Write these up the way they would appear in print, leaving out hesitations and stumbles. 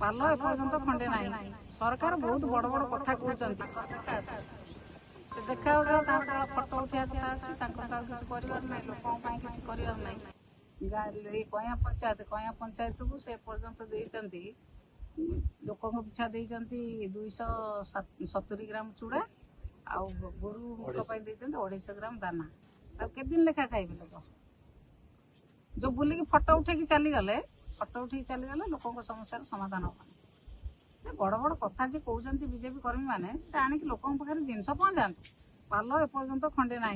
पाल एपर्यंत खंडे ना सरकार बहुत बड़ बड़ कथा कहते से देखा फटो उठा कथा अच्छी किसी कर लोक किसी कर कया पंचायत को से पर्यंत देती लोक पिछा देती 270 ग्राम चूड़ा आउ गोरु मुख 250 ग्राम दाना केते दिन लेखा खाइबे लोक जो बुलिकी फटो उठे चली गले लोक समस्या समाधान हम बड़ बड़ कथा जी कहते बीजेपी कर्मी मैंने से आणिक लोक पाखे जिनस पहुँचा पाल एपर्यंत खंडे ना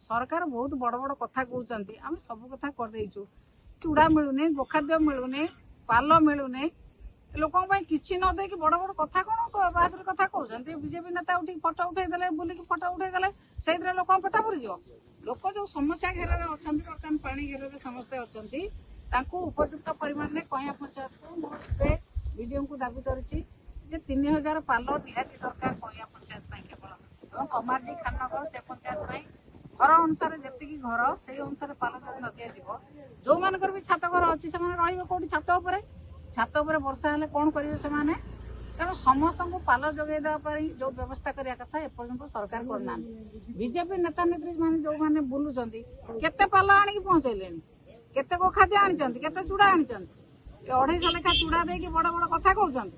सरकार बहुत बड़ बड़ कथा कहते आम सब कथा करदेचु चूड़ा मिलूनी गोखाद्य मिलूनी पाल मिलूनी लोक किसी न दे बड़ बड़ कथा कौन बहादुर कथा कहते बीजेपी नेता उठी फटो उठे बुलिकी फटो उठे गले से लोक पेटा भरी लोक जो समस्या घेर अच्छा बर्तमान पानी घेर समस्ते अच्छा उपयुक्त परिमाण में कया पंचायत को विडीओ को दाबी करुच्ची 3000 पाल निहाती दरकार कया पंचायत केवल कमारडी खाननगर से पंचायत घर अनुसार जी घर से अनुसार पाल न दिज्व जो मान भी छात घर अच्छी से कौटी छात वर्षा हेल्ले कौन करेंगे से तेणु समस्त को पाल जगै देवाई जो व्यवस्था करने कथा एपर्यंत सरकार करना बीजेपी नेता नेत्री मैंने जो मैंने बुलूं केते पाल आणिक पहुंचेले केते को खाद्य आनिचंती केते चूड़ा आनिचंती 250 लेखा चूड़ा देकी बड़ बड़ कथा कहउचंती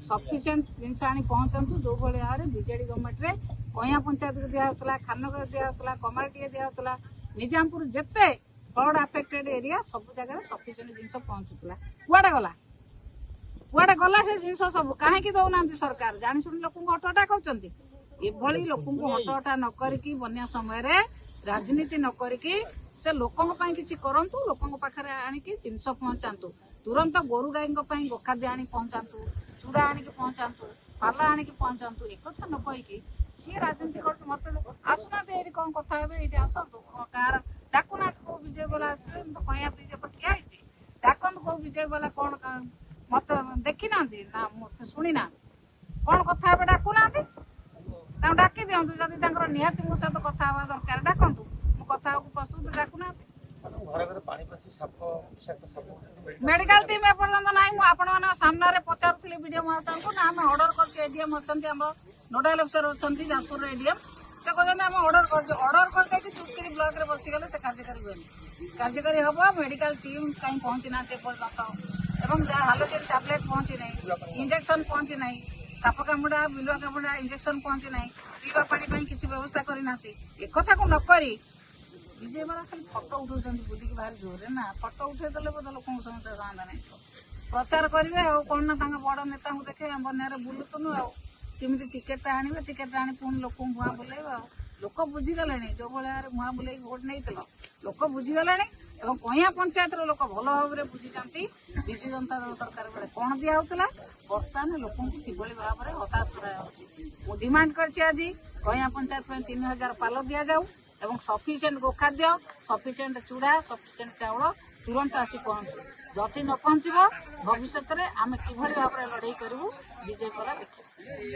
सफिशिएंट जिनस आनी पहुंचंतु जो भले भाव बीजेडी गवर्नमेंट रे कया पंचायत को दिया होतला खाननगर दिया होतला कमारटी दिया होतला निजामपुर जेते फ्लड अफेक्टेड एरिया सब जगह सफिशिएंट जिनस पहुंचुतला कुआडे गला से जिनस सब कहीं दौना सरकार जानी शुणी लोक हटहटा करचंती एभली लोक हटहटा न करिकी बन्या समय रे राजनीति न करिकी से लोकों किसी करंतु लोकों पाखे आणिकी जिनस पहुंचातु तुरंत गोरु गाई गोखाद्य आनी पहुंचातु चूड़ा आनिक पहुंचातु पाल आनिक पहुंचातु एक कथा न कहीकि सी राजनीति कर मत आसुना ये कौन कथा ये आसतु कार डाकुना को विजय बोला आसवे तो कया विजय पर ठिया डाकत को विजय बोला कौन मत देखी ना मत शुणी ना कौन कथा डाकुना डाकी दिंतु जदि निहाती मो सहित कथा हवा दरकार डाकतु कथा प्रस्तुत डाकुना मेडिकल टीम एपर्यंत ना आपण सामने पचारूली वीडियो महाशय को ना आम अर्डर कर एडीएम अच्छा नोडाल अफिसर अच्छा जाजपुर एडीएम से कहते आम अर्डर करदे चुटकी ब्लॉक में बसीगले से कार्यकारी हुए कार्यकारी हम मेडिकल टीम कहीं पहुंची ना पर्यटन हालोटेन टैबलेट पहुंची ना इंजेक्शन पहुंची ना साप कामुड़ा बिलुआ कामुड़ा इंजेक्शन पहुंची ना पीवा पानी किसी व्यवस्था करना एक को नक विजय वाला खाली फटो उठाऊँ बुलिकी बाहर जोरे ना फटो उठेदे बोधे लोक समस्या समाधान प्रचार करेंगे कौन ना बड़ नेता को देखे बन्या बुलुतुनु आमि टिकेट आने टिकेट आनी पुणी लोक भुआ बुले लोक बुझीगले जो भाव भुआ बुले भोट नहीं लोक बुझीगले कया पंचायत लोक भल भाव में बुझी विजु जनता दल सरकार बेले कौन दिया होता बर्तमान लोक कि भाव में हताश कर डिमांड कर कया पंचायत 3000 पाल दि जाऊ एवं सफिशिएंट गोखाद्य सफिशिएंट चूड़ा सफिशिएंट चाउल तुरंत आसी पहुंचू जदि न पहुंचब भविष्य में आम कि भाव में लड़ाई करूँ बीजेपी वाला देखिए।